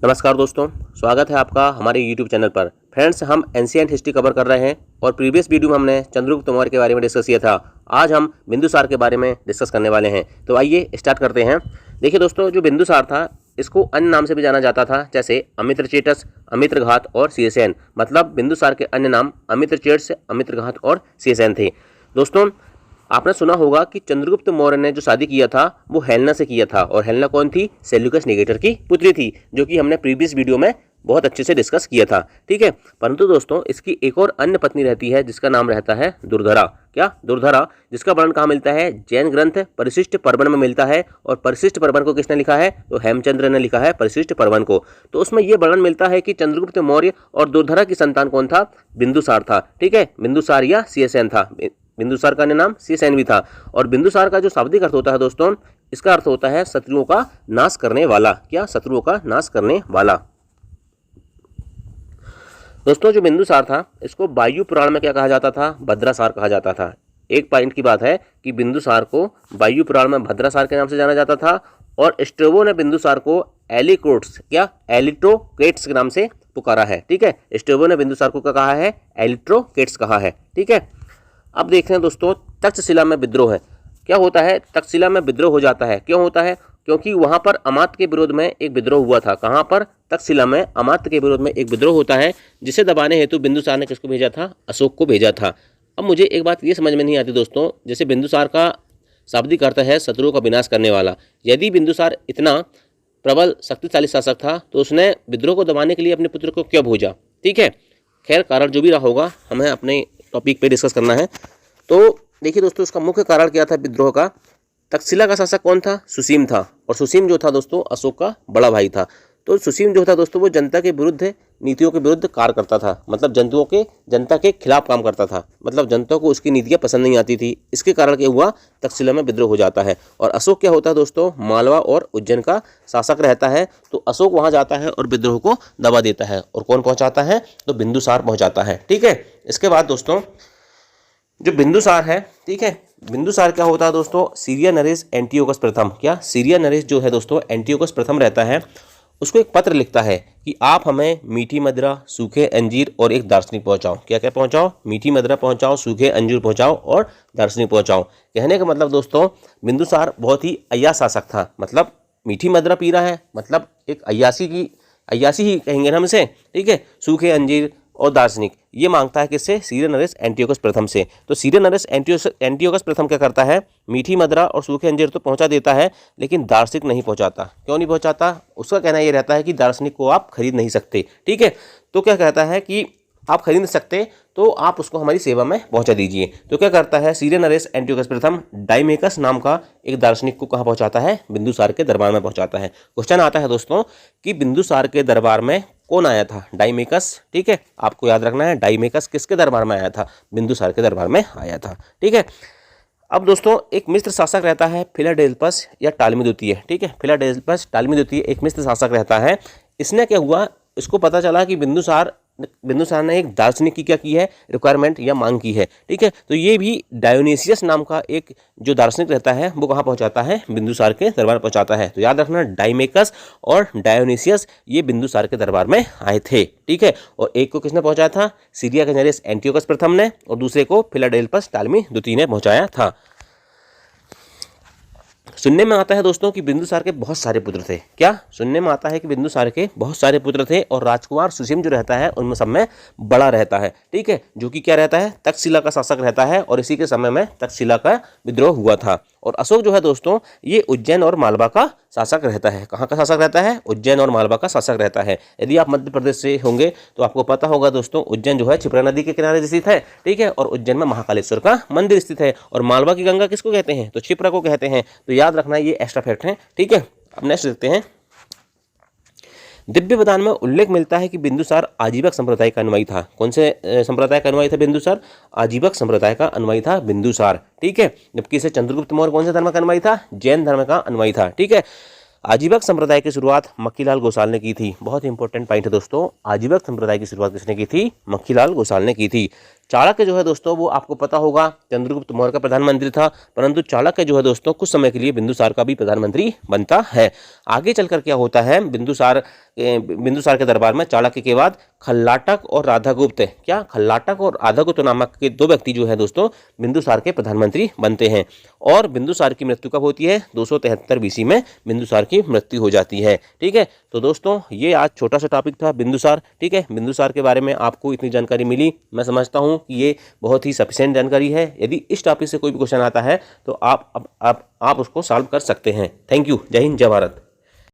नमस्कार दोस्तों, स्वागत है आपका हमारे YouTube चैनल पर। फ्रेंड्स, हम एंशिएंट हिस्ट्री कवर कर रहे हैं और प्रीवियस वीडियो में हमने चंद्रगुप्त मौर्य के बारे में डिस्कस किया था। आज हम बिंदुसार के बारे में डिस्कस करने वाले हैं, तो आइए स्टार्ट करते हैं। देखिए दोस्तों, जो बिंदुसार था इसको अन्य नाम से भी जाना जाता था, जैसे अमित्रचेटस, अमित्रघात और शीर्षसेन। मतलब बिंदुसार के अन्य नाम अमित्रचेटस, अमित्रघात और शीर्षसेन थे। दोस्तों, आपने सुना होगा कि चंद्रगुप्त मौर्य ने जो शादी किया था वो हेलेना से किया था, और हेलेना कौन थी? सेल्यूकस निकेटर की पुत्री थी, जो कि हमने प्रीवियस वीडियो में बहुत अच्छे से डिस्कस किया था। ठीक है, परंतु दोस्तों इसकी एक और अन्य पत्नी रहती है जिसका नाम रहता है दुर्धरा। क्या? दुर्धरा, जिसका वर्णन कहाँ मिलता है? जैन ग्रंथ परिशिष्ट पर्वन में मिलता है। और परिशिष्ट पर्वन को किसने लिखा है? तो हेमचंद्र ने लिखा है परिशिष्ट पर्वन को। तो उसमें यह वर्णन मिलता है कि चंद्रगुप्त मौर्य और दुर्धरा की संतान कौन था? बिंदुसार था। ठीक है, बिंदुसार या शीर्षसेन था। बिंदुसार का अन्य नाम शीर्षसेन भी था। और बिंदुसार का जो शाब्दिक अर्थ होता है दोस्तों, इसका अर्थ होता है शत्रुओं का नाश करने वाला। क्या? शत्रुओं का नाश करने वाला। दोस्तों, जो बिंदुसार था इसको वायु पुराण में क्या कहा जाता था? भद्रासार कहा जाता था। एक पॉइंट की बात है कि बिंदुसार को वायु पुराण में भद्रासार के नाम से जाना जाता था, और स्ट्रेबो ने बिंदुसार को एलिक्रोट्स, क्या? एलिट्रोकेट्स के नाम से पुकारा है। ठीक है, स्ट्रेबो ने बिंदुसार को क्या कहा है? एलिट्रोकेट्स कहा है। ठीक है, अब देखते हैं दोस्तों, तक्षशिला में विद्रोह है। क्या होता है? तक्षशिला में विद्रोह हो जाता है। क्यों होता है? क्योंकि वहां पर अमात्य के विरोध में एक विद्रोह हुआ था। कहां पर? तक्षशिला में अमात्य के विरोध में एक विद्रोह होता है, जिसे दबाने हेतु बिंदुसार ने किसको भेजा था? अशोक को भेजा था। अब मुझे एक बात ये समझ में नहीं आती दोस्तों, जैसे बिंदुसार का शाब्दिक अर्थ है शत्रुओं का विनाश करने वाला। यदि बिंदुसार इतना प्रबल शक्तिशाली शासक था तो उसने विद्रोह को दबाने के लिए अपने पुत्र को क्यों भेजा? ठीक है, खैर कारण जो भी रहा होगा, हमें अपने टॉपिक पे डिस्कस करना है। तो देखिए दोस्तों, इसका मुख्य कारण क्या था विद्रोह का? तक्षशिला का शासक कौन था? सुसीम था। और सुसीम जो था दोस्तों अशोक का बड़ा भाई था। तो सुसीम जो था दोस्तों वो जनता के विरुद्ध, नीतियों के विरुद्ध कार्य करता था। मतलब जनता के खिलाफ काम करता था। मतलब जनता को उसकी नीतियां पसंद नहीं आती थी। इसके कारण क्या हुआ? तक्षशिला में विद्रोह हो जाता है। और अशोक क्या होता है दोस्तों? मालवा और उज्जैन का शासक रहता है। तो अशोक वहां जाता है और विद्रोह को दबा देता है। और कौन पहुंचाता है? तो बिंदुसार पहुंचाता है। ठीक है, इसके बाद दोस्तों जो बिंदुसार है, ठीक है, बिंदुसार क्या होता है दोस्तों? सीरिया नरेश एंटियोकस प्रथम, क्या? सीरिया नरेश जो है दोस्तों एंटियोकस प्रथम रहता है, उसको एक पत्र लिखता है कि आप हमें मीठी मदिरा, सूखे अंजीर और एक दार्शनिक पहुंचाओ। क्या क्या पहुंचाओ? मीठी मदिरा पहुंचाओ, सूखे अंजीर पहुंचाओ और दार्शनिक पहुंचाओ। कहने का मतलब दोस्तों, बिंदुसार बहुत ही अय्याश शासक था। मतलब मीठी मदिरा पी रहा है, मतलब एक अय्याशी ही कहेंगे ना हम इसे। ठीक है, सूखे अंजीर और दार्शनिक ये मांगता है किससे? सीरिया नरेश एंटियोकस प्रथम से। तो सीरिया नरेश एंटियोकस प्रथम क्या करता है? मीठी मदिरा और सूखे अंजीर तो पहुंचा देता है, लेकिन दार्शनिक नहीं पहुंचाता। क्यों नहीं पहुंचाता? उसका कहना ये रहता है कि दार्शनिक को आप खरीद नहीं सकते। ठीक है, तो क्या कहता है कि आप खरीद नहीं सकते तो आप उसको हमारी सेवा में पहुंचा दीजिए। तो क्या करता है सीरिया नरेश एंटियोकस प्रथम? डाइमेकस नाम का एक दार्शनिक को कहाँ पहुंचाता है? बिंदुसार के दरबार में पहुंचाता है। क्वेश्चन आता है दोस्तों कि बिंदुसार के दरबार में कौन आया था? डाइमेकस। ठीक है, आपको याद रखना है डाइमेकस किसके दरबार में आया था? बिंदुसार के दरबार में आया था। ठीक है, अब दोस्तों एक मिस्र शासक रहता है फिलाडेल्फस या टालमी द्वितीय। ठीक है, फिलाडेल्फस टालमी द्वितीय एक मिस्र शासक रहता है। इसने क्या हुआ? इसको पता चला कि बिंदुसार ने एक दार्शनिक की क्या की है? रिक्वायरमेंट या मांग की है। ठीक है, तो ये भी डायोनिसियस नाम का एक जो दार्शनिक रहता है वो कहाँ पहुंचाता है? बिंदुसार के दरबार पहुंचाता है। तो याद रखना डाइमेकस और डायोनिसियस ये बिंदुसार के दरबार में आए थे। ठीक है, और एक को किसने पहुंचाया था? सीरिया के नरेश एंटियोकस प्रथम ने, और दूसरे को फिलाडेल्फस टालमी द्वितीय ने पहुंचाया था। सुनने में आता है दोस्तों कि बिंदुसार के बहुत सारे पुत्र थे। क्या? सुनने में आता है कि बिंदुसार के बहुत सारे पुत्र थे, और राजकुमार सुसीम जो रहता है उनमें सब में बड़ा रहता है। ठीक है, जो कि क्या रहता है? तक्षशिला का शासक रहता है, और इसी के समय में तक्षशिला का विद्रोह हुआ था। और अशोक जो है दोस्तों ये उज्जैन और मालवा का शासक रहता है। कहाँ का शासक रहता है? उज्जैन और मालवा का शासक रहता है। यदि आप मध्य प्रदेश से होंगे तो आपको पता होगा दोस्तों, उज्जैन जो है क्षिप्रा नदी के किनारे स्थित है। ठीक है, और उज्जैन में महाकालेश्वर का मंदिर स्थित है। और मालवा की गंगा किसको कहते हैं? तो क्षिप्रा को कहते हैं। तो याद रखना ये एक्स्ट्रा फैक्ट है। ठीक है, अब नेक्स्ट देखते हैं। दिव्य बदान में उल्लेख मिलता है कि बिंदुसार आजीवक संप्रदाय का अनुयायी था। कौन से संप्रदाय का अनुयायी था बिंदुसार? आजीवक संप्रदाय का अनुयायी था बिंदुसार। ठीक है, जबकि इसे चंद्रगुप्त मौर्य कौन से धर्म का अनुयायी था? जैन धर्म का अनुयायी था। ठीक है, आजीवक संप्रदाय की शुरुआत मक्खीलाल गोसाल ने की थी। बहुत इंपॉर्टेंट पॉइंट है दोस्तों, आजीवक संप्रदाय की शुरुआत किसने की थी? मक्खीलाल गोसाल ने की थी। चाणक्य जो है दोस्तों वो आपको पता होगा चंद्रगुप्त मौर्य का प्रधानमंत्री था, परंतु चाणक्य जो है दोस्तों कुछ समय के लिए बिंदुसार का भी प्रधानमंत्री बनता है। आगे चलकर क्या होता है, बिंदुसार के दरबार में चाणक्य के बाद खल्लाटक और राधागुप्त, क्या खल्लाटक और राधागुप्त नामक के दो व्यक्ति जो है दोस्तों बिंदुसार के प्रधानमंत्री बनते हैं। और बिंदुसार की मृत्यु कब होती है, 273 बीसी में बिंदुसार की मृत्यु हो जाती है। ठीक है, तो दोस्तों ये आज छोटा सा टॉपिक था बिंदुसार। ठीक है, बिंदुसार के बारे में आपको इतनी जानकारी मिली, मैं समझता हूँ कि ये बहुत ही सफिशिएंट जानकारी है। यदि इस टॉपिक से कोई भी क्वेश्चन आता है तो आप उसको सॉल्व कर सकते हैं। Thank you. जय हिंद, जय भारत।